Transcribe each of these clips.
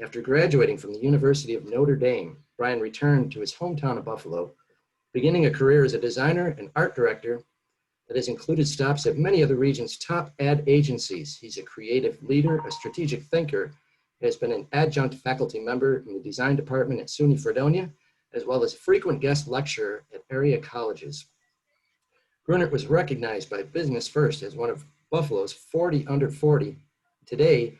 After graduating from the University of Notre Dame, Brian returned to his hometown of Buffalo, beginning a career as a designer and art director that has included stops at many of the region's top ad agencies. He's a creative leader, a strategic thinker, has been an adjunct faculty member in the design department at SUNY Fredonia, as well as a frequent guest lecturer at area colleges. Grunert was recognized by Business First as one of Buffalo's 40 under 40. Today,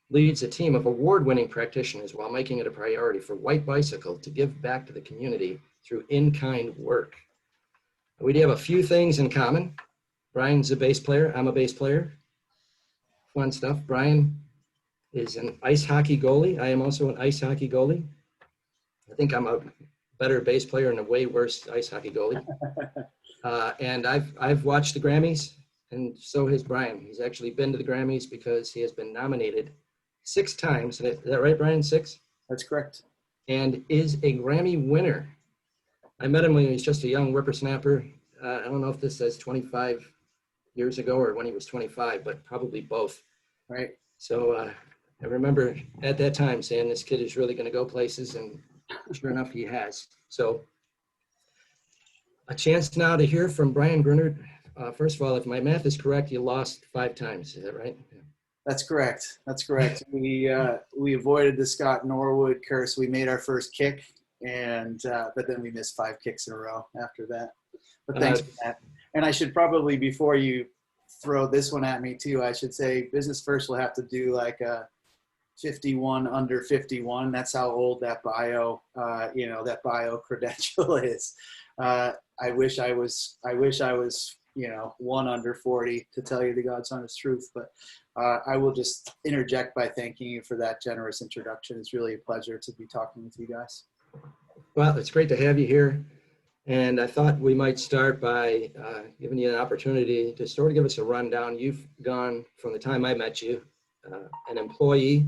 leads a team of award-winning practitioners while making it a priority for White Bicycle to give back to the community through in-kind work. We do have a few things in common. Brian's a bass player, I'm a bass player. Fun stuff. Brian is an ice hockey goalie. I am also an ice hockey goalie. I think I'm a better bass player and a way worse ice hockey goalie. And I've watched the Grammys, and so has Brian. He's actually been to the Grammys because he has been nominated 6 times. Is that right, Brian? 6? That's correct. And is a Grammy winner. I met him when he was just a young whippersnapper. I don't know if this says 25 years ago or when he was 25, but probably both. Right. So I remember at that time saying this kid is really going to go places, and sure enough, he has. So a chance now to hear from Brian Grunert. First of all, if my math is correct, you lost 5 times. Is that right? Yeah. That's correct. That's correct. We avoided the Scott Norwood curse. We made our first kick, and but then we missed 5 kicks in a row after that. But thanks for that. And I should probably, before you throw this one at me too, I should say Business First will have to do like a 51 under 51. That's how old that bio, that bio credential is. I wish I was, 1 under 40 to tell you the God's honest truth. But I will just interject by thanking you for that generous introduction. It's really a pleasure to be talking with you guys. Well, it's great to have you here. And I thought we might start by giving you an opportunity to sort of give us a rundown. You've gone from the time I met you, an employee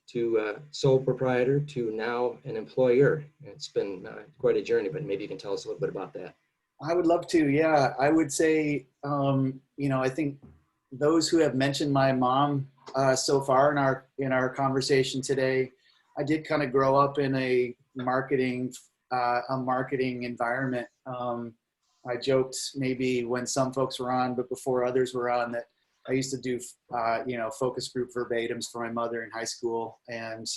to sole proprietor to now an employer. It's been quite a journey, but maybe you can tell us a little bit about that. I would love to. Yeah, I would say, I think those who have mentioned my mom so far in our conversation today, I did kind of grow up in a marketing environment. I joked maybe when some folks were on, but before others were on, that I used to do, focus group verbatims for my mother in high school, and,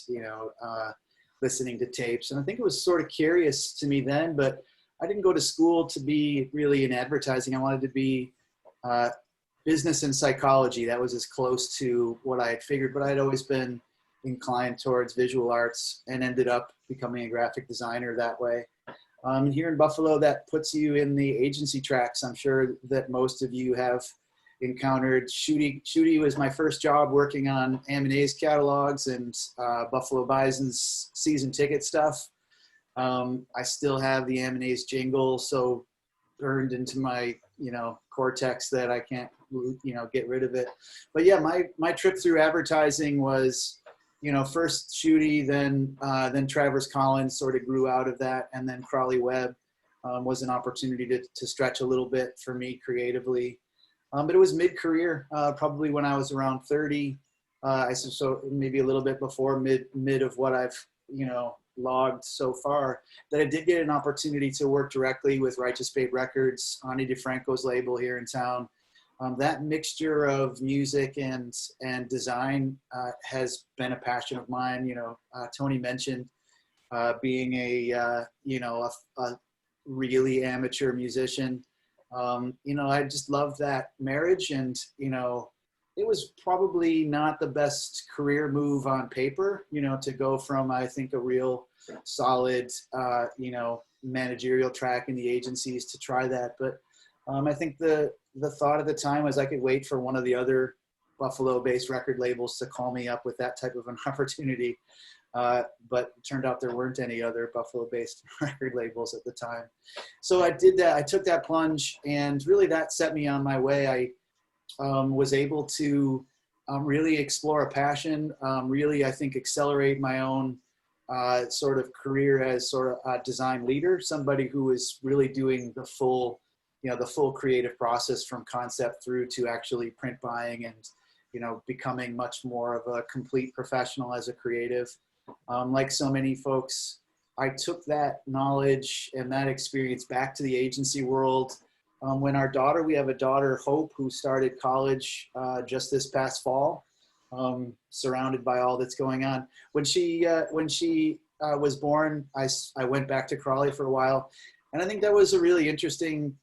listening to tapes. And I think it was sort of curious to me then, but I didn't go to school to be really in advertising. I wanted to be business and psychology. That was as close to what I had figured, but I'd always been inclined towards visual arts and ended up becoming a graphic designer that way. Here in Buffalo, that puts you in the agency tracks. I'm sure that most of you have encountered. Shooty was my first job working on M&A's catalogs and Buffalo Bison's season ticket stuff. I still have the M&A's jingle so burned into my, cortex that I can't, get rid of it. But yeah, my trip through advertising was, first Shooty, then Travers Collins sort of grew out of that, and then Crawley Webb was an opportunity to stretch a little bit for me creatively. But it was mid-career, probably when I was around 30. So maybe a little bit before mid of what I've, logged so far, that I did get an opportunity to work directly with Righteous Babe Records, Ani DeFranco's label here in town. That mixture of music and design has been a passion of mine. Tony mentioned being a really amateur musician. I just love that marriage, and it was probably not the best career move on paper, to go from, I think, a real solid, managerial track in the agencies to try that. But I think the thought at the time was I could wait for one of the other Buffalo-based record labels to call me up with that type of an opportunity. But it turned out there weren't any other Buffalo-based record labels at the time. So I did that. I took that plunge, and really that set me on my way. I was able to really explore a passion, really, I think, accelerate my own sort of career as sort of a design leader, somebody who is really doing the full creative process from concept through to actually print buying and, becoming much more of a complete professional as a creative. Like so many folks, I took that knowledge and that experience back to the agency world. When we have a daughter, Hope, who started college just this past fall, surrounded by all that's going on. When she was born, I went back to Crawley for a while. And I think that was a really interesting,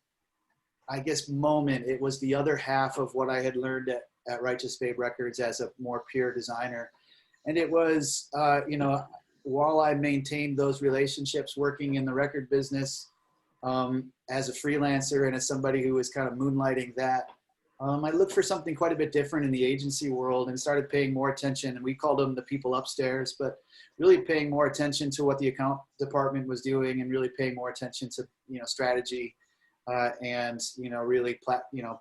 I guess, moment. It was the other half of what I had learned at Righteous Babe Records as a more pure designer. And it was, while I maintained those relationships working in the record business as a freelancer and as somebody who was kind of moonlighting that, I looked for something quite a bit different in the agency world and started paying more attention. And we called them the people upstairs, but really paying more attention to what the account department was doing and really paying more attention to, strategy and, really,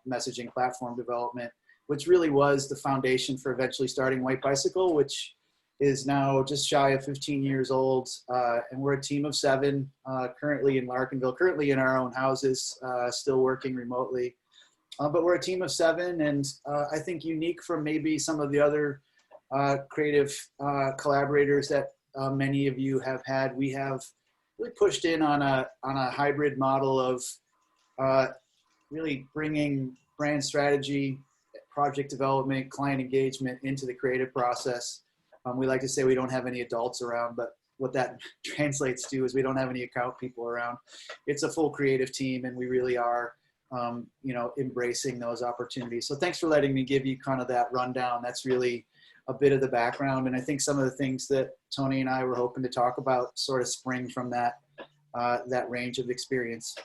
messaging platform development, which really was the foundation for eventually starting White Bicycle, which is now just shy of 15 years old. And we're a team of 7 currently in Larkinville, currently in our own houses, still working remotely. But we're a team of 7, and I think unique from maybe some of the other creative collaborators that many of you have had. We have really pushed in on a hybrid model of really bringing brand strategy, project development, client engagement into the creative process. We like to say we don't have any adults around, but what that translates to is we don't have any account people around. It's a full creative team, and we really are embracing those opportunities. So thanks for letting me give you kind of that rundown. That's really a bit of the background. And I think some of the things that Tony and I were hoping to talk about sort of spring from that range of experience.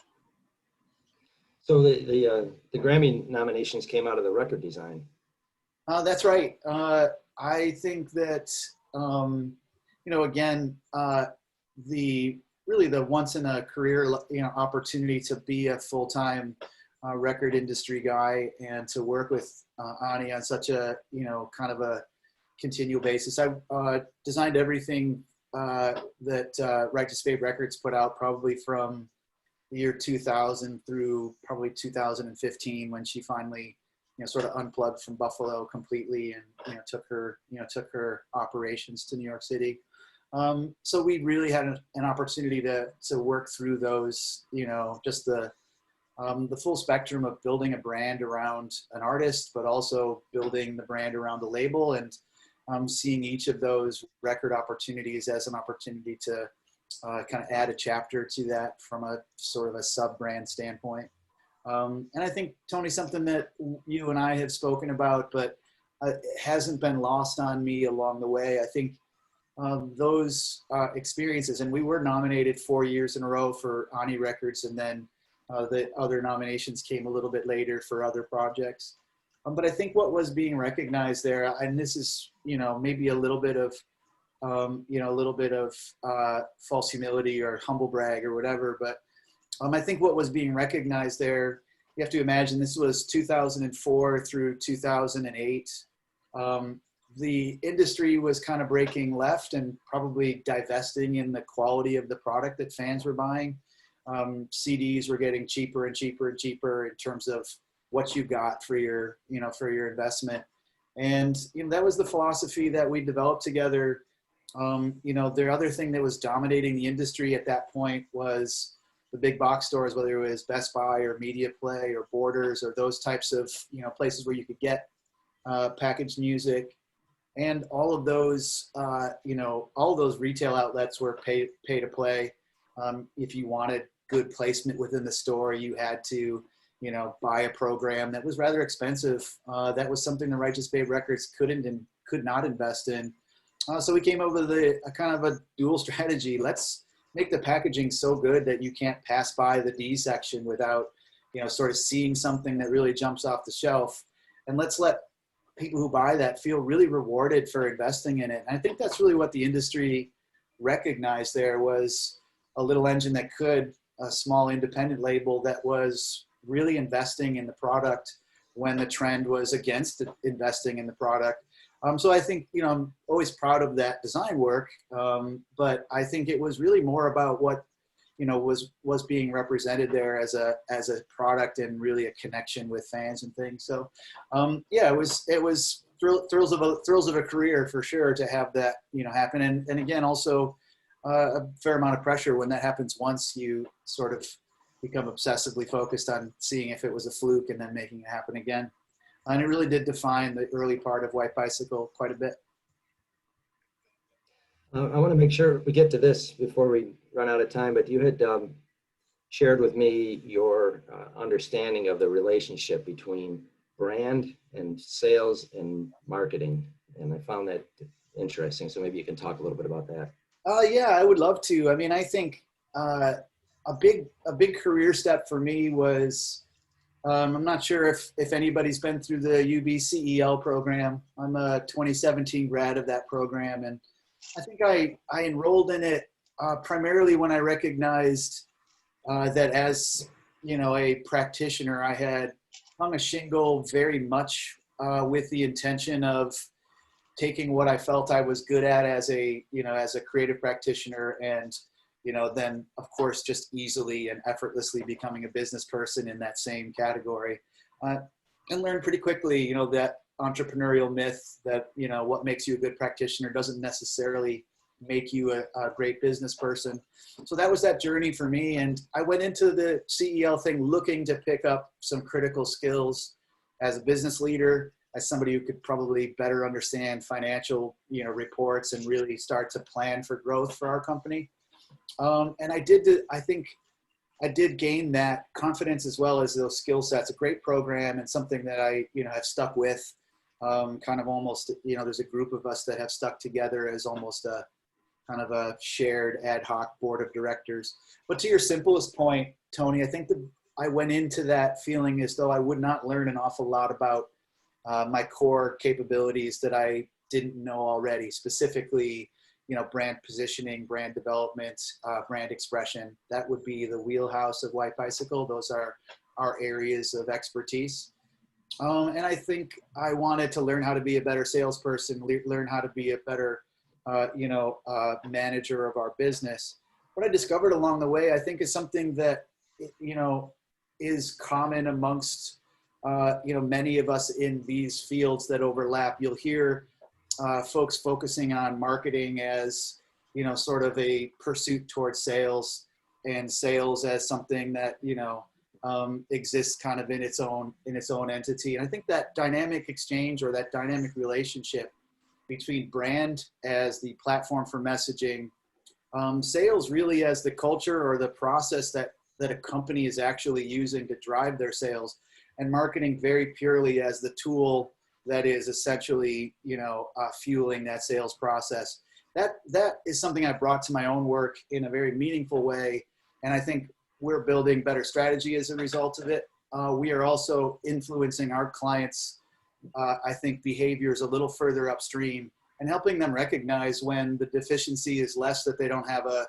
So the Grammy nominations came out of the record design. That's right. I think that, again, the once in a career, opportunity to be a full-time record industry guy and to work with Ani on such a, kind of a continual basis. I designed everything that Righteous Babe Records put out probably from the year 2000 through probably 2015 when she finally, sort of unplugged from Buffalo completely and, took her operations to New York City. So we really had an opportunity to work through those, just the full spectrum of building a brand around an artist, but also building the brand around the label, and seeing each of those record opportunities as an opportunity to kind of add a chapter to that from a sort of a sub-brand standpoint. And I think, Tony, something that you and I have spoken about, but hasn't been lost on me along the way. I think those experiences, and we were nominated 4 years in a row for Ani Records, and then the other nominations came a little bit later for other projects. But I think what was being recognized there, and this is, maybe a little bit of, false humility or humble brag or whatever, but I think what was being recognized there, you have to imagine this was 2004 through 2008. The industry was kind of breaking left and probably divesting in the quality of the product that fans were buying. CDs were getting cheaper and cheaper and cheaper in terms of what you got for your, for your investment. And, that was the philosophy that we developed together. The other thing that was dominating the industry at that point was the big box stores, whether it was Best Buy or Media Play or Borders or those types of, places where you could get packaged music. And all of those, all of those retail outlets were pay to play. If you wanted good placement within the store, you had to, buy a program that was rather expensive. That was something the Righteous Babe Records could not invest in. So we came up with a kind of a dual strategy. Let's make the packaging so good that you can't pass by the D section without, sort of seeing something that really jumps off the shelf. And let's let people who buy that feel really rewarded for investing in it. And I think that's really what the industry recognized. There was a little engine that could, a small independent label that was really investing in the product when the trend was against investing in the product. So I think, I'm always proud of that design work, but I think it was really more about what, was being represented there as a product and really a connection with fans and things. So, it was thrills of a career for sure to have that, happen. And again, also a fair amount of pressure when that happens once you sort of become obsessively focused on seeing if it was a fluke and then making it happen again. And it really did define the early part of White Bicycle quite a bit. I want to make sure we get to this before we run out of time, but you had shared with me your understanding of the relationship between brand and sales and marketing. And I found that interesting. So maybe you can talk a little bit about that. Yeah, I would love to. I mean, I think a big career step for me was, I'm not sure if anybody's been through the UB CEL program. I'm a 2017 grad of that program. And I think I enrolled in it primarily when I recognized that as, a practitioner, I had hung a shingle very much with the intention of taking what I felt I was good at as a creative practitioner and, then of course, just easily and effortlessly becoming a business person in that same category, and learned pretty quickly, that entrepreneurial myth that, what makes you a good practitioner doesn't necessarily make you a great business person. So that was that journey for me. And I went into the CEL thing looking to pick up some critical skills as a business leader, as somebody who could probably better understand financial, reports and really start to plan for growth for our company. And I think I did gain that confidence as well as those skill sets. A great program and something that I, have stuck with, kind of almost, there's a group of us that have stuck together as almost a kind of a shared ad hoc board of directors. But to your simplest point, Tony, I think that I went into that feeling as though I would not learn an awful lot about my core capabilities that I didn't know already, specifically, brand positioning, brand development, brand expression. That would be the wheelhouse of White Bicycle. Those are our areas of expertise. And I think I wanted to learn how to be a better salesperson, learn how to be a better, manager of our business. What I discovered along the way, I think, is something that, is common amongst, many of us in these fields that overlap. You'll hear folks focusing on marketing as, sort of a pursuit towards sales, and sales as something that, exists kind of in its own entity. And I think that dynamic exchange or that dynamic relationship between brand as the platform for messaging, sales really as the culture or the process that a company is actually using to drive their sales, and marketing very purely as the tool that is essentially, fueling that sales process. That is something I brought to my own work in a very meaningful way. And I think we're building better strategy as a result of it. We are also influencing our clients, I think, behaviors a little further upstream, and helping them recognize when the deficiency is less that they don't have a,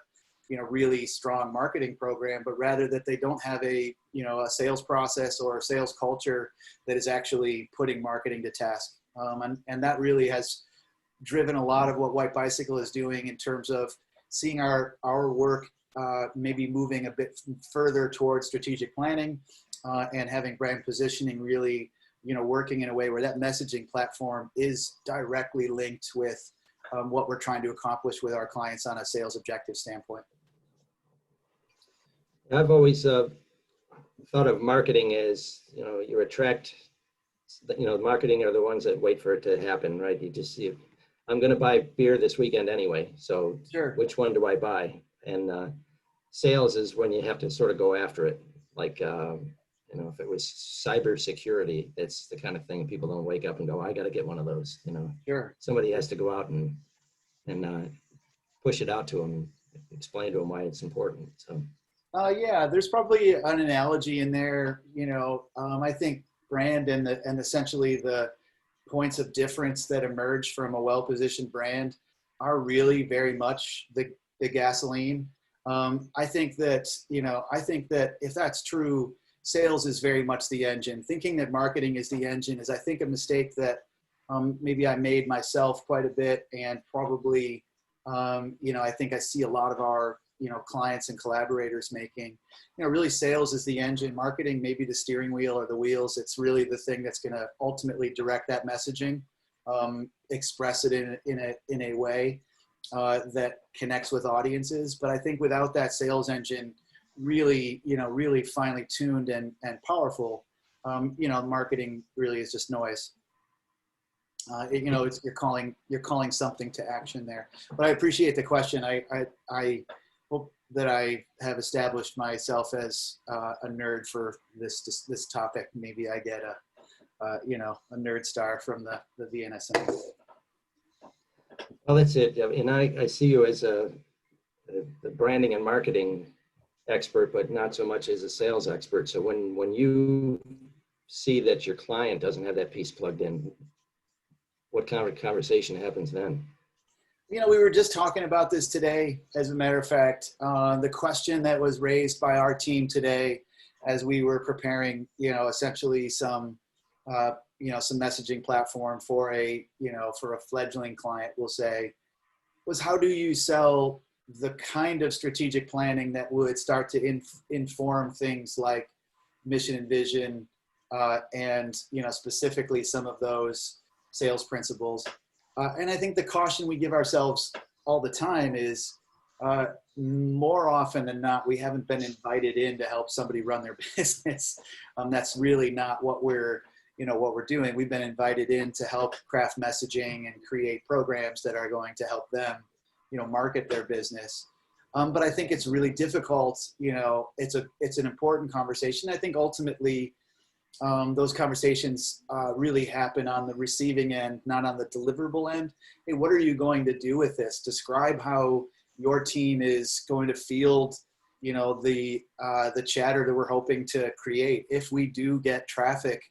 really strong marketing program, but rather that they don't have a sales process or a sales culture that is actually putting marketing to task. And that really has driven a lot of what White Bicycle is doing in terms of seeing our work maybe moving a bit further towards strategic planning, and having brand positioning really, working in a way where that messaging platform is directly linked with what we're trying to accomplish with our clients on a sales objective standpoint. I've always thought of marketing as, you attract, marketing are the ones that wait for it to happen, right? You just see, I'm going to buy beer this weekend anyway, so sure, which one do I buy? And sales is when you have to sort of go after it. Like, if it was cybersecurity, it's the kind of thing people don't wake up and go, I got to get one of those, Sure. Somebody has to go out and push it out to them, explain to them why it's important, so. Yeah, there's probably an analogy in there. I think brand and essentially the points of difference that emerge from a well-positioned brand are really very much the gasoline. I think that if that's true, sales is very much the engine. Thinking that marketing is the engine is, I think, a mistake that maybe I made myself quite a bit, and probably, I think I see a lot of our clients and collaborators making. Really, sales is the engine, marketing maybe the steering wheel or the wheels. It's really the thing that's going to ultimately direct that messaging. express it in a way that connects with audiences. But I think without that sales engine really, really finely tuned and powerful, marketing really is just noise. You're calling something to action there. But I appreciate the question. I hope that I have established myself as a nerd for this topic. Maybe I get a nerd star from the VNSM. Well, that's it. And I see you as the branding and marketing expert, but not so much as a sales expert. So when you see that your client doesn't have that piece plugged in, what kind of conversation happens then? We were just talking about this today, as a matter of fact. The question that was raised by our team today as we were preparing, essentially some messaging platform for a fledgling client, we'll say, was how do you sell the kind of strategic planning that would start to inform things like mission and vision, and specifically some of those sales principles. And I think the caution we give ourselves all the time is more often than not, we haven't been invited in to help somebody run their business. That's really not what we're doing. We've been invited in to help craft messaging and create programs that are going to help them, market their business. But I think it's really difficult. It's an important conversation. I think ultimately those conversations really happen on the receiving end, not on the deliverable end. Hey, what are you going to do with this? Describe how your team is going to field, the chatter that we're hoping to create. If we do get traffic,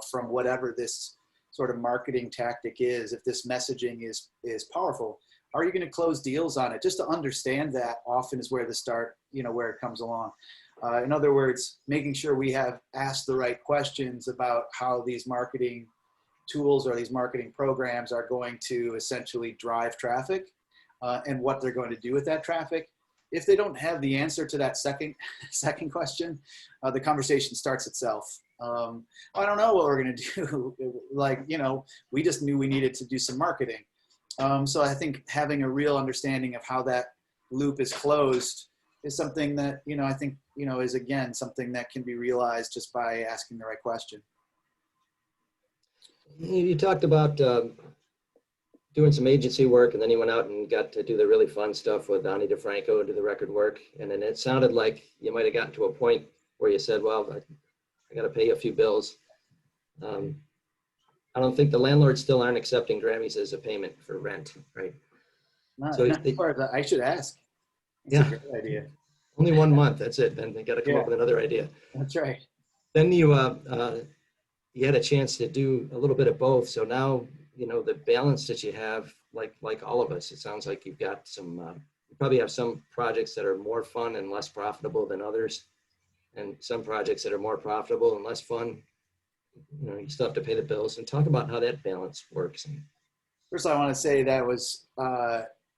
from whatever this sort of marketing tactic is, if this messaging is powerful, are you going to close deals on it? Just to understand that often is where the start, where it comes along. In other words, making sure we have asked the right questions about how these marketing tools or these marketing programs are going to essentially drive traffic, and what they're going to do with that traffic. If they don't have the answer to that second question, the conversation starts itself. I don't know what we're going to do. We just knew we needed to do some marketing. So I think having a real understanding of how that loop is closed is something that, I think, is again, something that can be realized just by asking the right question. You talked about doing some agency work, and then you went out and got to do the really fun stuff with Donnie DeFranco and do the record work. And then it sounded like you might have gotten to a point where you said, well, I got to pay a few bills. I don't think the landlords still aren't accepting Grammys as a payment for rent, right? Not as far as I should ask. That's a great idea. Only 1 month, that's it. Then they got to come up with another idea. That's right. Then you had a chance to do a little bit of both. So now, the balance that you have, like all of us, it sounds like you've got some, you probably have some projects that are more fun and less profitable than others, and some projects that are more profitable and less fun. You still have to pay the bills. And talk about how that balance works. First, I want to say that was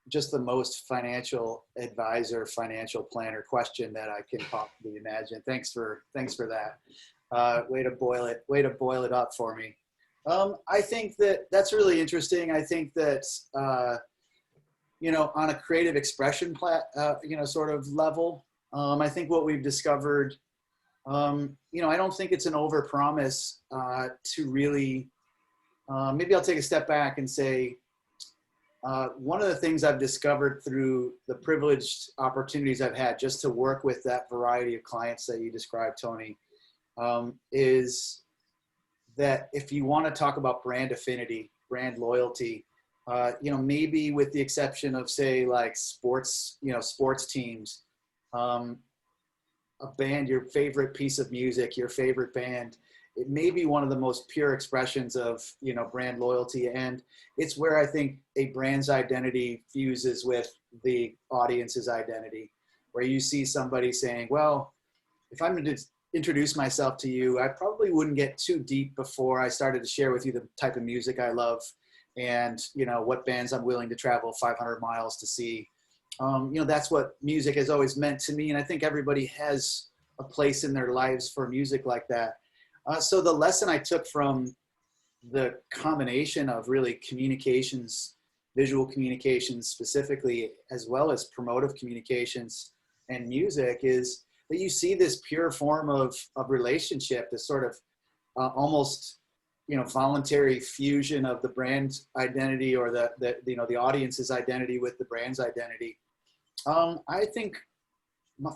just the most financial advisor, financial planner question that I can possibly imagine. Thanks for that. Way to boil it up for me. I think that's really interesting. I think that, on a creative expression, sort of level, I think what we've discovered, I don't think it's an overpromise to really, maybe I'll take a step back and say, one of the things I've discovered through the privileged opportunities I've had just to work with that variety of clients that you described, Tony, is that if you want to talk about brand affinity, brand loyalty, maybe with the exception of, say, like sports teams, a band, your favorite piece of music, your favorite band, it may be one of the most pure expressions of, brand loyalty. And it's where I think a brand's identity fuses with the audience's identity, where you see somebody saying, well, if I'm going to introduce myself to you, I probably wouldn't get too deep before I started to share with you the type of music I love and, what bands I'm willing to travel 500 miles to see. That's what music has always meant to me. And I think everybody has a place in their lives for music like that. So the lesson I took from, the combination of really communications, visual communications specifically, as well as promotive communications and music, is that you see this pure form of relationship, this sort of almost, you know, voluntary fusion of the brand identity, or the you know, the audience's identity with the brand's identity. I think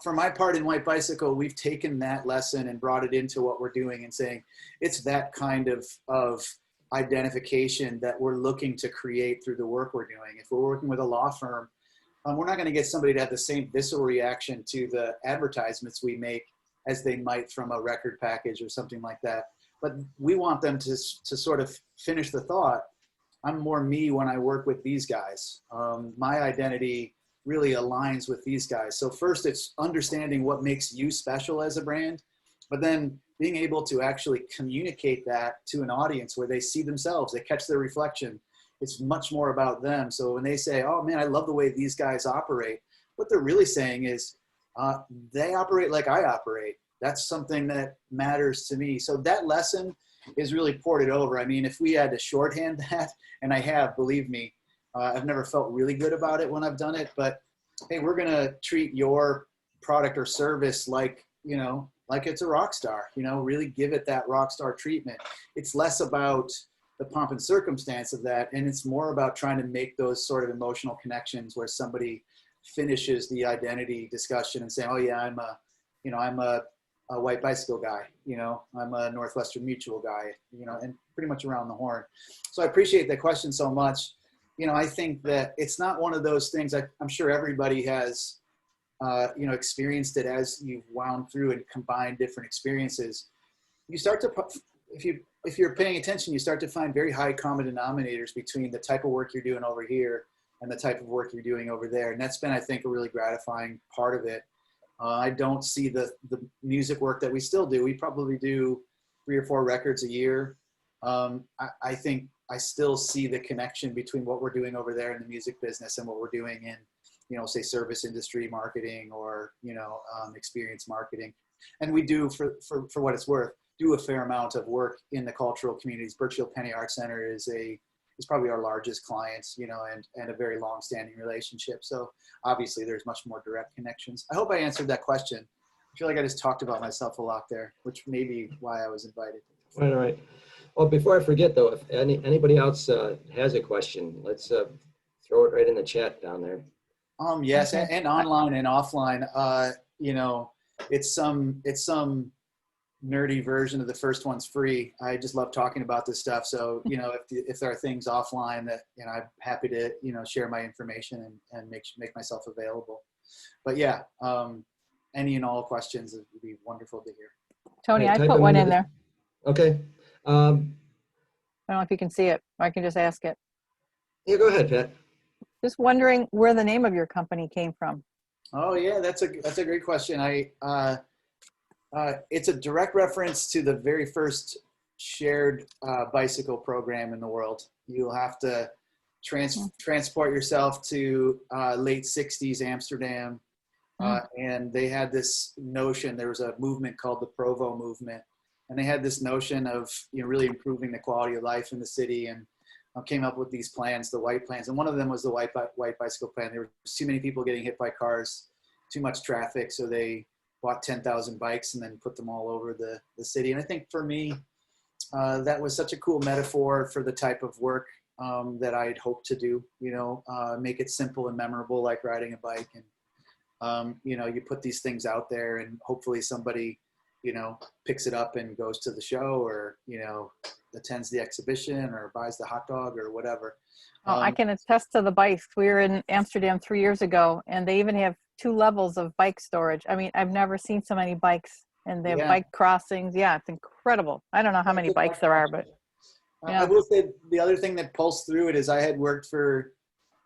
for my part in White Bicycle, we've taken that lesson and brought it into what we're doing and saying it's that kind of identification that we're looking to create through the work we're doing. If we're working with a law firm, we're not going to get somebody to have the same visceral reaction to the advertisements we make as they might from a record package or something like that. But we want them to sort of finish the thought. I'm more me when I work with these guys. My identity really aligns with these guys. So first, it's understanding what makes you special as a brand, but then being able to actually communicate that to an audience where they see themselves, they catch their reflection. It's much more about them. So when they say, oh man, I love the way these guys operate, what they're really saying is they operate like I operate. That's something that matters to me. So that lesson is really ported over. I mean, if we had to shorthand that, and I have, believe me, I've never felt really good about it when I've done it, but hey, we're going to treat your product or service like, you know, like it's a rock star, you know, really give it that rock star treatment. It's less about the pomp and circumstance of that, and it's more about trying to make those sort of emotional connections where somebody finishes the identity discussion and saying, oh yeah, I'm a White Bicycle guy, you know, I'm a Northwestern Mutual guy, you know, and pretty much around the horn. So I appreciate that question so much. You know, I think that it's not one of those things. I'm sure everybody has, you know, experienced it as you've wound through and combined different experiences. You start to, if you're paying attention, you start to find very high common denominators between the type of work you're doing over here and the type of work you're doing over there. And that's been, I think, a really gratifying part of it. I don't see the music work that we still do. We probably do 3 or 4 records a year. I think I still see the connection between what we're doing over there in the music business and what we're doing in, you know, say service industry marketing or, you know, experience marketing. And we do, for what it's worth, do a fair amount of work in the cultural communities. Birchfield Penny Art Center is probably our largest client, you know, and a very long-standing relationship. So obviously there's much more direct connections. I hope I answered that question. I feel like I just talked about myself a lot there, which may be why I was invited. All right. Well, before I forget though, if anybody else has a question, let's throw it right in the chat down there. Yes, and online and offline. You know, it's some nerdy version of the first one's free. I just love talking about this stuff. So, you know, if there are things offline that, you know, I'm happy to, you know, share my information and make myself available. But yeah, any and all questions would be wonderful to hear. Tony, Hey, I type put them one into in the- there. Okay. I don't know if you can see it, or I can just ask it. Yeah, go ahead, Pat. Just wondering where the name of your company came from. Oh yeah, that's a great question. It's a direct reference to the very first shared bicycle program in the world. You'll have to transport yourself to late 60s Amsterdam. And they had this notion, there was a movement called the Provo movement. And they had this notion of, you know, really improving the quality of life in the city, and came up with these plans, the white plans. And one of them was the white bicycle plan. There was too many people getting hit by cars, too much traffic. So they bought 10,000 bikes and then put them all over the city. And I think for me, that was such a cool metaphor for the type of work that I'd hoped to do, you know, make it simple and memorable, like riding a bike. And, you know, you put these things out there and hopefully somebody, you know, picks it up and goes to the show, or, you know, attends the exhibition or buys the hot dog or whatever. Oh, I can attest to the bikes. We were in Amsterdam 3 years ago, and they even have 2 levels of bike storage. I mean, I've never seen so many bikes, and they have bike crossings. Yeah, it's incredible. I don't know how many bikes there are, but yeah. I will say the other thing that pulsed through it is I had worked for,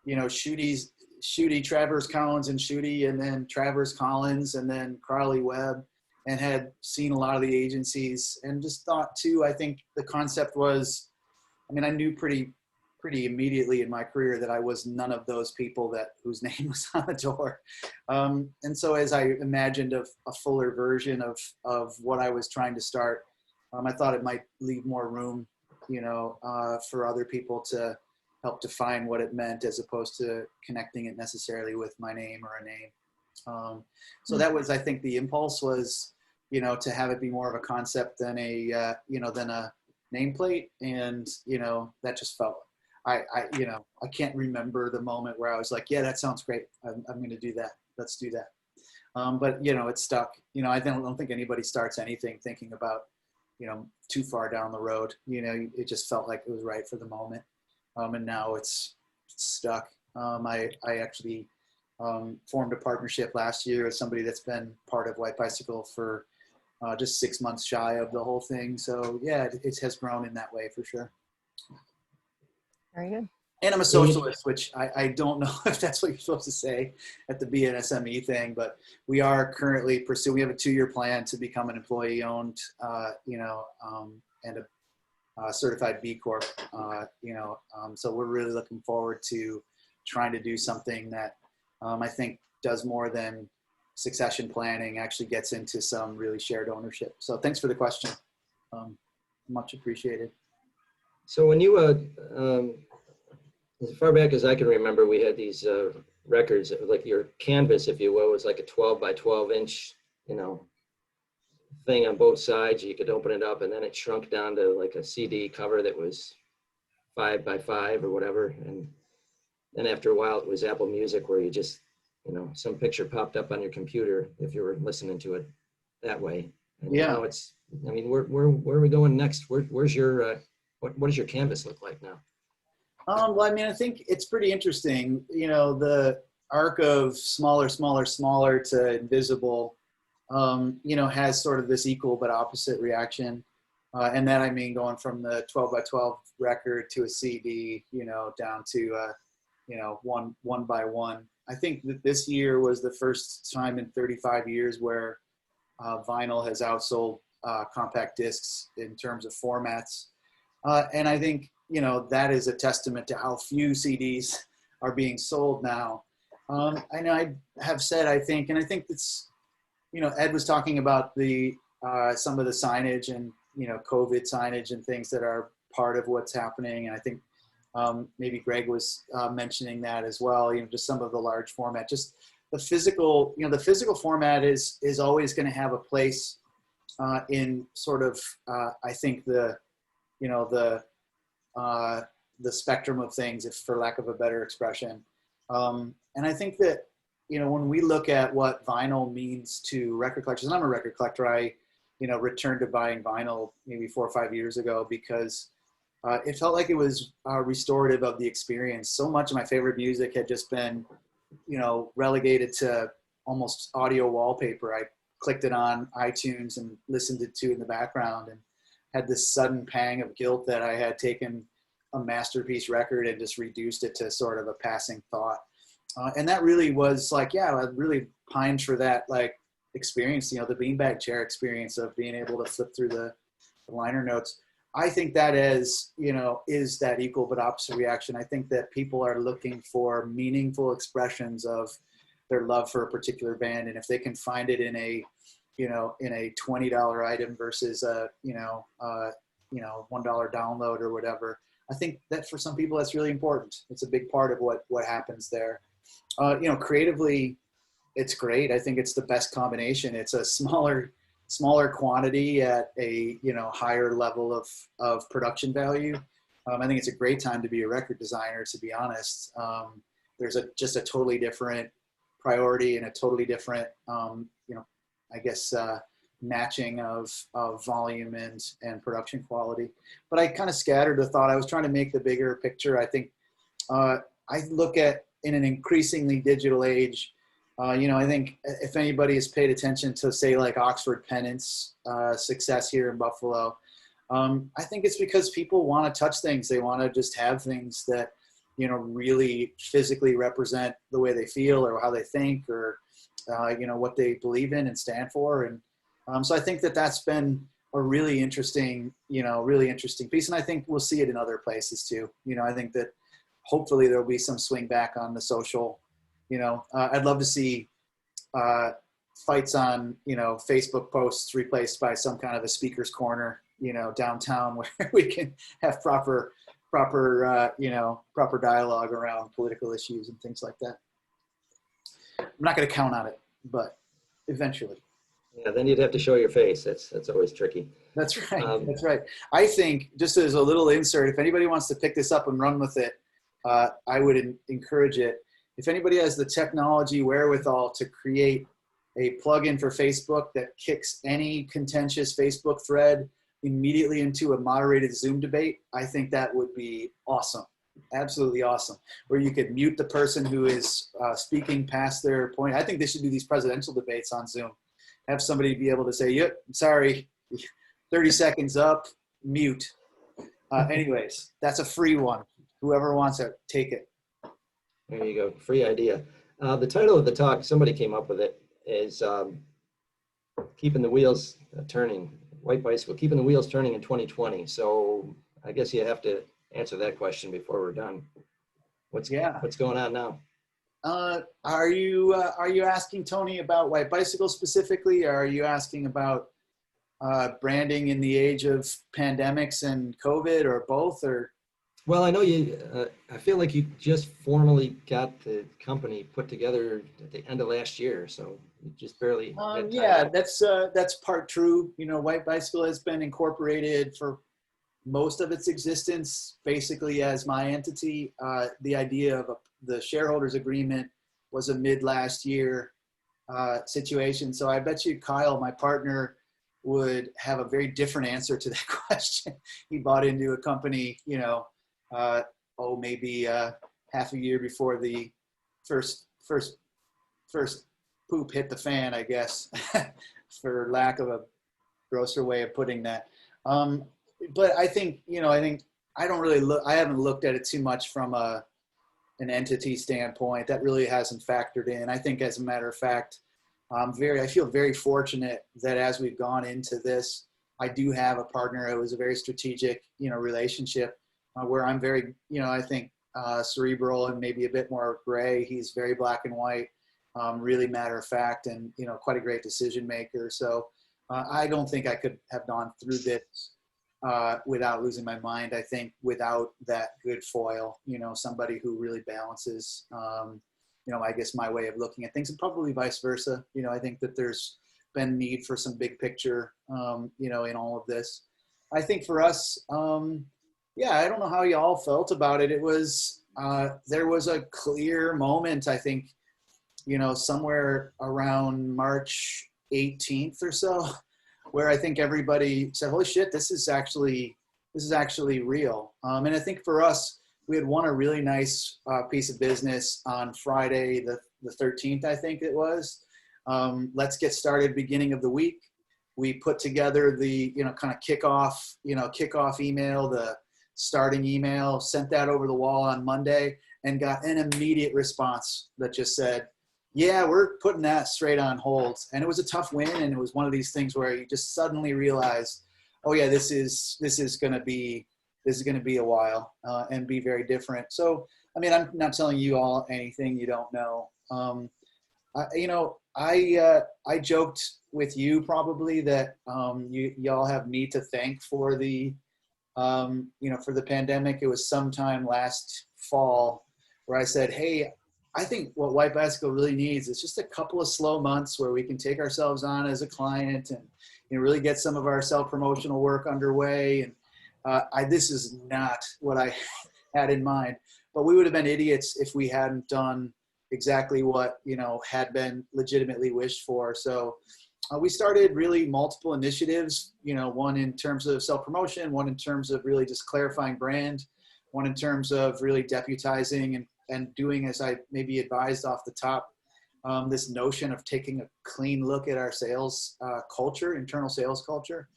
you know, Shooty Travers Collins and Shooty, and then Travers Collins, and then Carly Webb, and had seen a lot of the agencies, and just thought too, I think the concept was, I mean, I knew pretty immediately in my career that I was none of those people whose name was on the door. And so as I imagined a fuller version of what I was trying to start, I thought it might leave more room for other people to help define what it meant as opposed to connecting it necessarily with my name or a name. So that was, I think the impulse was, to have it be more of a concept than a nameplate. And, that just felt, I can't remember the moment where I was like, yeah, that sounds great. I'm going to do that. Let's do that. But, it stuck. I don't think anybody starts anything thinking about, too far down the road. It just felt like it was right for the moment. And now it's stuck. I actually formed a partnership last year with somebody that's been part of White Bicycle for just 6 months shy of the whole thing. So yeah, it has grown in that way for sure. Very good. And I'm a socialist, which I don't know if that's what you're supposed to say at the BNSME thing, but we are currently pursuing, we have a 2-year plan to become an employee-owned, and a certified B Corp, so we're really looking forward to trying to do something that I think does more than succession planning, actually gets into some really shared ownership. So thanks for the question. Much appreciated. So when you, as far back as I can remember, we had these records, like your canvas, if you will, was like a 12 by 12 inch, thing on both sides. You could open it up, and then it shrunk down to like a CD cover that was 5 by 5 or whatever. And then after a while, it was Apple Music, where you just, some picture popped up on your computer if you were listening to it that way. And yeah. Now it's, where are we going next? Where's your, what does your canvas look like now? Well, I think it's pretty interesting. The arc of smaller to invisible, has sort of this equal but opposite reaction. And then, going from the 12 by 12 record to a CD, down to, one by one. I think that this year was the first time in 35 years where vinyl has outsold compact discs in terms of formats. And I think, that is a testament to how few CDs are being sold now. I know I have said, I think it's, Ed was talking about the some of the signage and, COVID signage and things that are part of what's happening. And I think maybe Greg was mentioning that as well, just some of the large format, just the physical, the physical format is always going to have a place in sort of, I think the spectrum of things, if for lack of a better expression. And I think that, when we look at what vinyl means to record collectors, and I'm a record collector, I, returned to buying vinyl maybe 4 or 5 years ago because it felt like it was restorative of the experience. So much of my favorite music had just been, relegated to almost audio wallpaper. I clicked it on iTunes and listened it to in the background and had this sudden pang of guilt that I had taken a masterpiece record and just reduced it to sort of a passing thought. And that really was like, yeah, I really pined for that, like, experience, the beanbag chair experience of being able to flip through the liner notes. I think that is that equal but opposite reaction. I think that people are looking for meaningful expressions of their love for a particular band. And if they can find it in a, in a $20 item versus a, $1 download or whatever, I think that for some people that's really important. It's a big part of what happens there. Creatively, it's great. I think it's the best combination. It's a smaller quantity at a higher level of production value. I think it's a great time to be a record designer, to be honest. There's just a totally different priority and a totally different matching of volume and production quality. But I kind of scattered the thought. I was trying to make the bigger picture. I think I look at, in an increasingly digital age, I think if anybody has paid attention to, say, like Oxford Pennant's success here in Buffalo, I think it's because people want to touch things. They want to just have things that, really physically represent the way they feel or how they think or, what they believe in and stand for. And so I think that that's been a really interesting piece. And I think we'll see it in other places too. I think that hopefully there'll be some swing back on the social. I'd love to see fights on, Facebook posts replaced by some kind of a speaker's corner, downtown where we can have proper dialogue around political issues and things like that. I'm not going to count on it, but eventually. Yeah, then you'd have to show your face. That's always tricky. That's right. That's right. I think, just as a little insert, if anybody wants to pick this up and run with it, I would encourage it. If anybody has the technology wherewithal to create a plugin for Facebook that kicks any contentious Facebook thread immediately into a moderated Zoom debate, I think that would be awesome. Absolutely awesome. Where you could mute the person who is speaking past their point. I think they should do these presidential debates on Zoom. Have somebody be able to say, yep, sorry, 30 seconds up, mute. Anyways, that's a free one. Whoever wants it, take it. There you go. Free idea. The title of the talk, somebody came up with it, is Keeping the Wheels Turning. White Bicycle, Keeping the Wheels Turning in 2020. So I guess you have to answer that question before we're done. What's going on now? Are you asking Tony about White Bicycle specifically, or are you asking about branding in the age of pandemics and COVID, or both? Or well, I know you. I feel like you just formally got the company put together at the end of last year, so you just barely. Yeah, that's part true. White Bicycle has been incorporated for most of its existence, basically as my entity. The idea of the shareholders agreement was a mid last year situation. So I bet you Kyle, my partner, would have a very different answer to that question. He bought into a company, maybe half a year before the first poop hit the fan, I guess, for lack of a grosser way of putting that. But I think I don't really look. I haven't looked at it too much from an entity standpoint. That really hasn't factored in. I think, as a matter of fact, I feel very fortunate that as we've gone into this, I do have a partner. It was a very strategic, relationship where I'm very, I think cerebral and maybe a bit more gray. He's very black and white, really matter of fact, and quite a great decision maker. So I don't think I could have gone through this without losing my mind. I think without that good foil, somebody who really balances, I guess my way of looking at things, and probably vice versa. I think that there's been need for some big picture, in all of this. I think for us, I don't know how y'all felt about it. It was, there was a clear moment, I think, somewhere around March 18th or so, where I think everybody said, holy shit, this is actually real. And I think for us, we had won a really nice piece of business on Friday, the 13th, I think it was. Let's get started beginning of the week. We put together the, kind of kickoff email, the starting email, sent that over the wall on Monday, and got an immediate response that just said, yeah, we're putting that straight on hold. And it was a tough win. And it was one of these things where you just suddenly realized, oh yeah, this is going to be a while and be very different. So, I mean, I'm not telling you all anything you don't know. I joked with you probably that y'all have me to thank for the, for the pandemic. It was sometime last fall where I said, hey, I think what White Bicycle really needs is just a couple of slow months where we can take ourselves on as a client and really get some of our self-promotional work underway. And this is not what I had in mind, but we would have been idiots if we hadn't done exactly what had been legitimately wished for. So we started really multiple initiatives, one in terms of self-promotion, one in terms of really just clarifying brand, one in terms of really deputizing and doing, as I maybe advised off the top, this notion of taking a clean look at our sales culture, internal sales culture,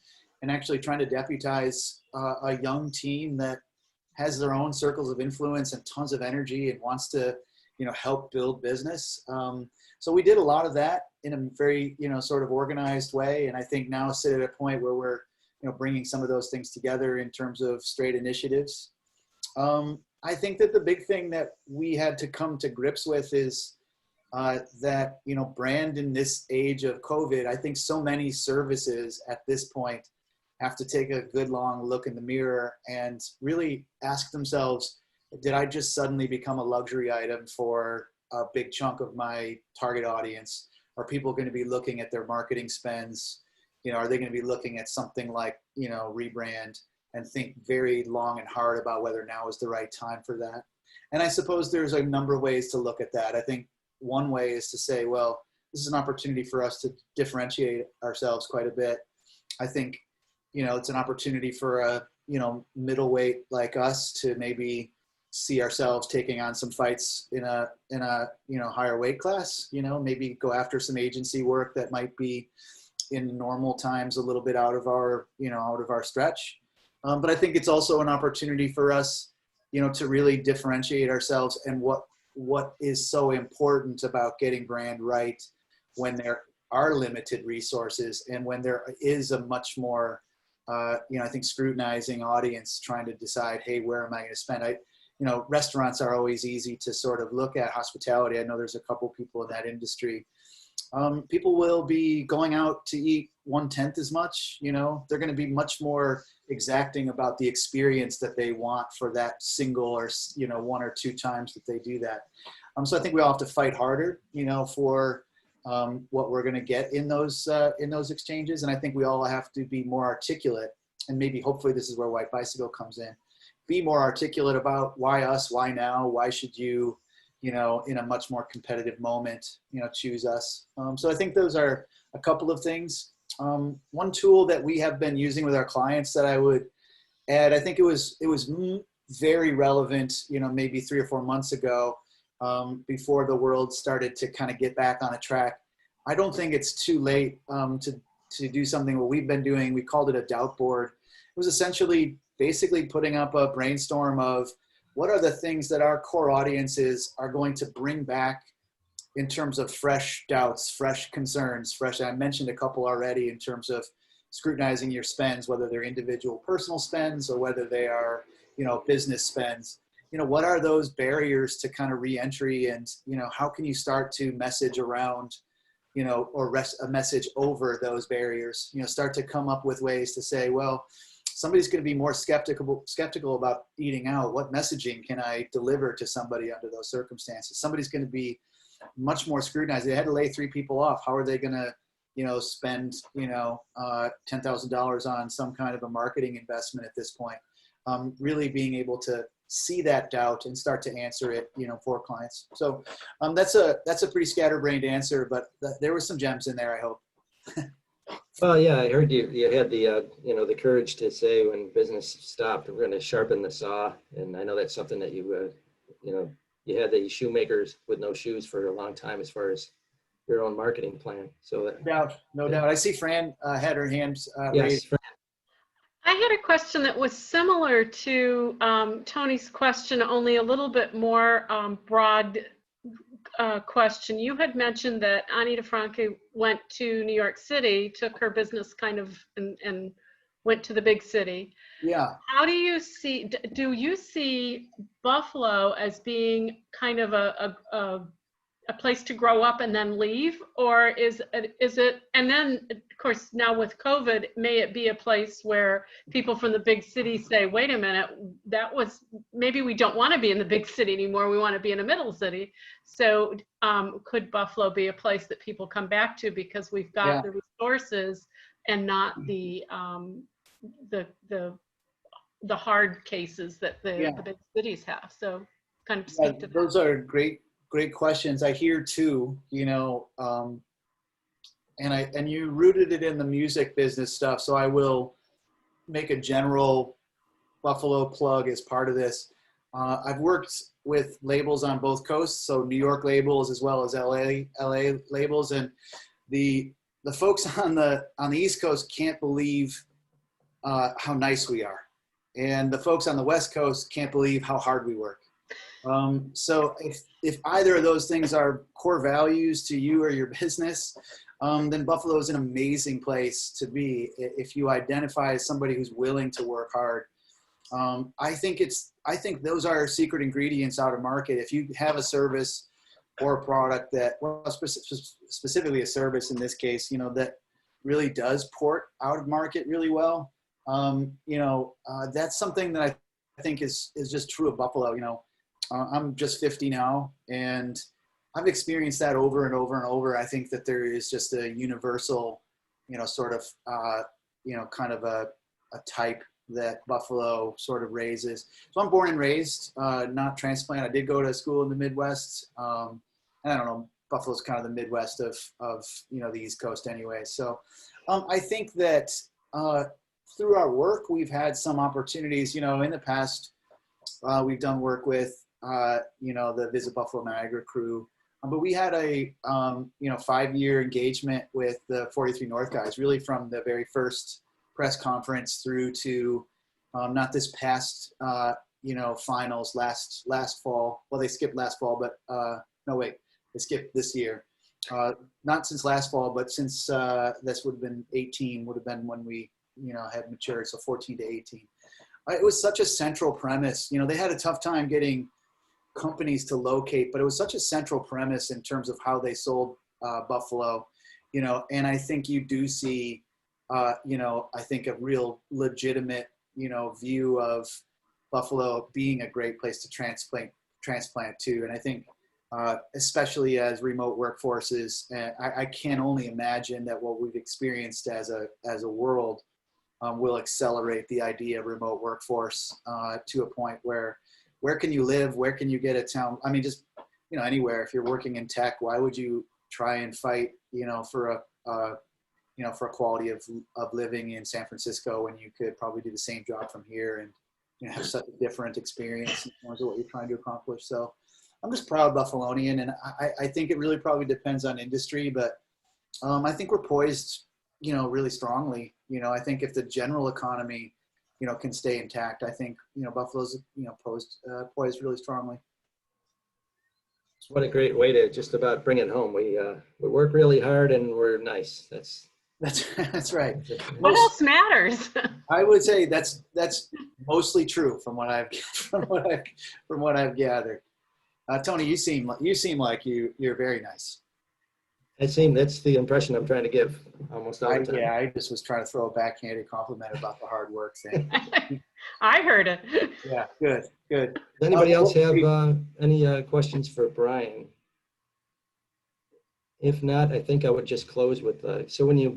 and actually trying to deputize a young team that has their own circles of influence and tons of energy and wants to, help build business. So we did a lot of that in a very, sort of organized way. And I think now sit at a point where we're, bringing some of those things together in terms of straight initiatives. I think that the big thing that we had to come to grips with is that, brand in this age of COVID, I think so many services at this point have to take a good long look in the mirror and really ask themselves, did I just suddenly become a luxury item for a big chunk of my target audience? Are people going to be looking at their marketing spends? You know, are they going to be looking at something like, you know, rebrand, and think very long and hard about whether now is the right time for that? And I suppose there's a number of ways to look at that. I think one way is to say, well, this is an opportunity for us to differentiate ourselves quite a bit. I think, you know, it's an opportunity for a, you know, middleweight like us to maybe see ourselves taking on some fights in a, you know, higher weight class, you know, maybe go after some agency work that might be in normal times a little bit out of our, you know, out of our stretch. But I think it's also an opportunity for us, you know, to really differentiate ourselves, and what is so important about getting brand right when there are limited resources and when there is a much more, you know, I think scrutinizing audience trying to decide, hey, where am I going to spend? You know, restaurants are always easy to sort of look at. Hospitality, I know there's a couple people in that industry. People will be going out to eat 1/10 as much, you know, they're going to be much more exacting about the experience that they want for that single or, you know, 1 or 2 times that they do that. So I think we all have to fight harder, you know, for what we're going to get in those exchanges. And I think we all have to be more articulate, and maybe hopefully this is where White Bicycle comes in. Be more articulate about why us, why now, why should you, you know, in a much more competitive moment, you know, choose us. So I think those are a couple of things. One tool that we have been using with our clients that I would add, I think it was very relevant, you know, maybe 3 or 4 months ago, before the world started to kind of get back on a track. I don't think it's too late to do something what we've been doing. We called it a doubt board. It was essentially basically putting up a brainstorm of what are the things that our core audiences are going to bring back in terms of fresh doubts, fresh concerns, I mentioned a couple already in terms of scrutinizing your spends, whether they're individual personal spends or whether they are, you know, business spends. You know, what are those barriers to kind of re-entry, and, you know, how can you start to message around, you know, or a message over those barriers, you know, start to come up with ways to say, well, somebody's going to be more skeptical about eating out. What messaging can I deliver to somebody under those circumstances? Somebody's going to be much more scrutinized. They had to lay 3 people off. How are they going to, you know, spend, you know, $10,000 on some kind of a marketing investment at this point? Really being able to see that doubt and start to answer it, you know, for clients. So that's a pretty scatterbrained answer, but there were some gems in there, I hope. Well, yeah, I heard you had the, you know, the courage to say when business stopped, we're going to sharpen the saw. And I know that's something that you, you know, you had the shoemakers with no shoes for a long time as far as your own marketing plan. So no doubt. I see Fran had her hands yes, raised. Fran. I had a question that was similar to Tony's question, only a little bit more broad question. You had mentioned that Anita Franke went to New York City, took her business kind of and went to the big city. Yeah. How do you see, do you see Buffalo as being kind of a place to grow up and then leave? Or is it, and then of course now with COVID, may it be a place where people from the big city say, wait a minute, that was, maybe we don't want to be in the big city anymore, we want to be in a middle city. So could Buffalo be a place that people come back to because we've got the resources and not the hard cases that the big cities have? So kind of speak to that. Those are great questions. I hear too, you know, and you rooted it in the music business stuff. So I will make a general Buffalo plug as part of this. I've worked with labels on both coasts, so New York labels as well as LA labels, and the folks on the East Coast can't believe how nice we are, and the folks on the West Coast can't believe how hard we work. So if either of those things are core values to you or your business, then Buffalo is an amazing place to be if you identify as somebody who's willing to work hard. I think those are secret ingredients out of market. If you have a service or a product that, well, specifically a service in this case, you know, that really does port out of market really well, That's something that I think is just true of Buffalo. I'm just 50 now, and I've experienced that over and over and over. I think that there is just a universal, sort of, kind of a type that Buffalo sort of raises. So I'm born and raised, not transplant. I did go to school in the Midwest. And I don't know, Buffalo's kind of the Midwest of the East Coast anyway. So I think that through our work, we've had some opportunities, in the past, we've done work with, the Visit Buffalo Niagara crew. But we had a 5-year engagement with the 43 North guys, really from the very first press conference through to not this past finals last fall. Well, they skipped last fall, but they skipped this year. Not since last fall, but since this would have been 18, would have been when we had matured, so 14 to 18. It was such a central premise. They had a tough time getting companies to locate, but it was such a central premise in terms of how they sold Buffalo, and I think you do see, I think a real legitimate, view of Buffalo being a great place to transplant to. And I think, especially as remote workforces, I can only imagine that what we've experienced as a world will accelerate the idea of remote workforce to a point where can you live? Where can you get a town? I mean, just, anywhere. If you're working in tech, why would you try and fight, for a quality of living in San Francisco when you could probably do the same job from here and have such a different experience in terms of what you're trying to accomplish. So I'm just proud Buffalonian, and I think it really probably depends on industry, but I think we're poised, really strongly. I think if the general economy can stay intact, I think, Buffalo's, poised really strongly. What a great way to just about bring it home. We work really hard and we're nice. That's right. What else matters? I would say that's mostly true from what I've gathered. Tony, you seem like you're very nice. That's the impression I'm trying to give almost all the time. Yeah, I just was trying to throw a backhanded compliment about the hard work thing. I heard it. Yeah, good. Does anybody else have any questions for Brian? If not, I think I would just close with, so when you're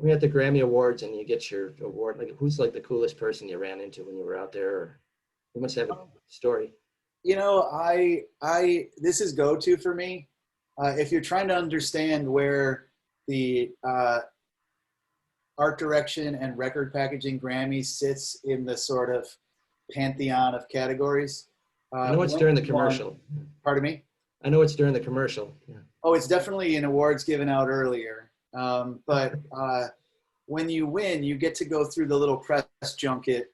at the Grammy Awards and you get your award, like who's like the coolest person you ran into when you were out there? Or you must have a story. This is go-to for me. If you're trying to understand where the art direction and record packaging Grammy sits in the sort of pantheon of categories. I know it's during the commercial. Pardon me? I know it's during the commercial. Yeah. Oh, it's definitely in awards given out earlier. But when you win, you get to go through the little press junket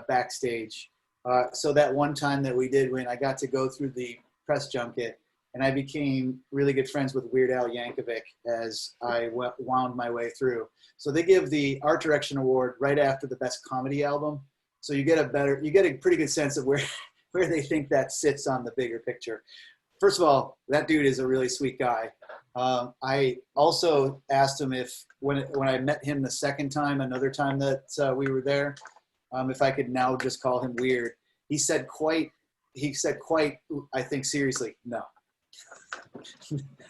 backstage. So that one time that we did win, I got to go through the press junket, and I became really good friends with Weird Al Yankovic as I wound my way through. So they give the Art Direction Award right after the Best Comedy Album. So you get a pretty good sense of where they think that sits on the bigger picture. First of all, that dude is a really sweet guy. I also asked him if when I met him the second time, another time that we were there, if I could now just call him weird. He said quite, I think seriously, no.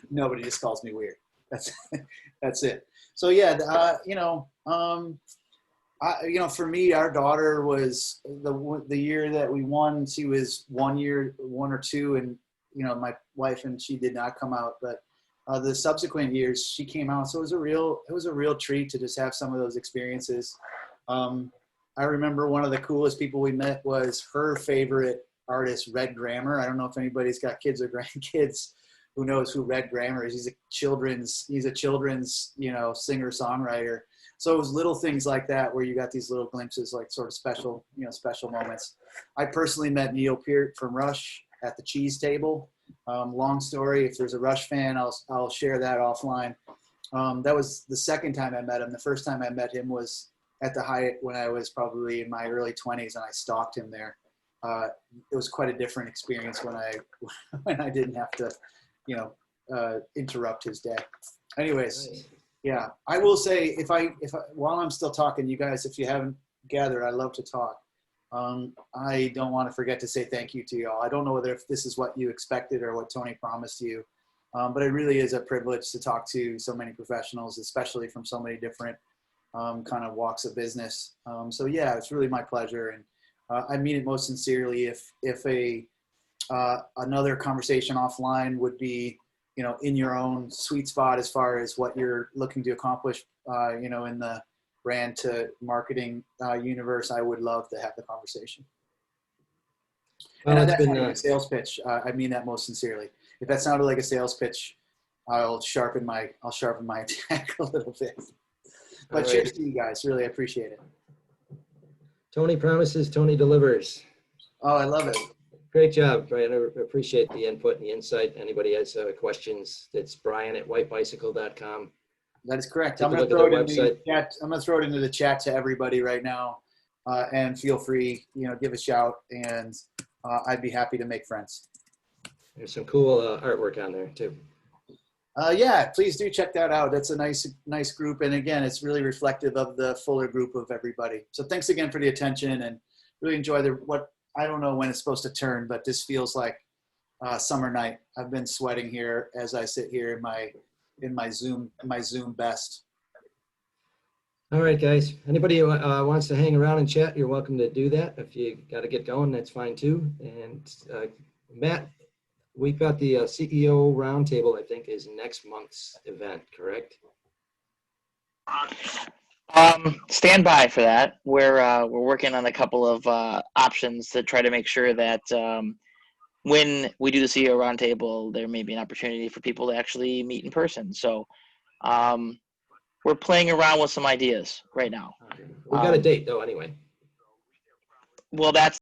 Nobody just calls me weird. That's it. So yeah, for me, our daughter was the year that we won. She was 1 or 2, and my wife and she did not come out. But the subsequent years, she came out. So it was a real treat to just have some of those experiences. I remember one of the coolest people we met was her favorite artist, Red Grammer. I don't know if anybody's got kids or grandkids who knows who Red Grammer is. He's a children's singer-songwriter. So it was little things like that where you got these little glimpses, like sort of special moments. I personally met Neil Peart from Rush at the Cheese Table. Long story. If there's a Rush fan, I'll share that offline. That was the second time I met him. The first time I met him was at the Hyatt when I was probably in my early 20s, and I stalked him there. It was quite a different experience when I didn't have to, interrupt his day. Anyways, yeah, I will say if I while I'm still talking, you guys, if you haven't gather. I love to talk. I don't want to forget to say thank you to y'all. I don't know whether if this is what you expected or what Tony promised you, but it really is a privilege to talk to so many professionals, especially from so many different kind of walks of business. So yeah, it's really my pleasure, and I mean it most sincerely. If another conversation offline would be, you know, in your own sweet spot as far as what you're looking to accomplish, you know, in the brand to marketing universe, I would love to have the conversation. Well, And it's that's been not a sales pitch. I mean that most sincerely. If that sounded like a sales pitch, I'll sharpen my attack a little bit. But all cheers right. to you guys. Really appreciate it. Tony promises, Tony delivers. Oh, I love it. Great job, Brian. I appreciate the input and the insight. Anybody has questions, it's brian@whitebicycle.com. That is correct. Take I'm a going to look at throw their it in the website. chat. I'm going to throw it into the chat to everybody right now, and feel free, you know, give a shout, and I'd be happy to make friends. There's some cool artwork on there too. Yeah, please do check that out. That's a nice group, and again, it's really reflective of the fuller group of everybody. So thanks again for the attention, and really enjoy what I don't know when it's supposed to turn, but this feels like summer night. I've been sweating here as I sit here in my Zoom best. All right, guys. Anybody who wants to hang around and chat, you're welcome to do that. If you got to get going, that's fine too. And Matt, we've got the CEO roundtable, I think, is next month's event, correct? Stand by for that. We're working on a couple of options to try to make sure that when we do the CEO roundtable, there may be an opportunity for people to actually meet in person. So we're playing around with some ideas right now. Okay. We got a date though, anyway. Well, that's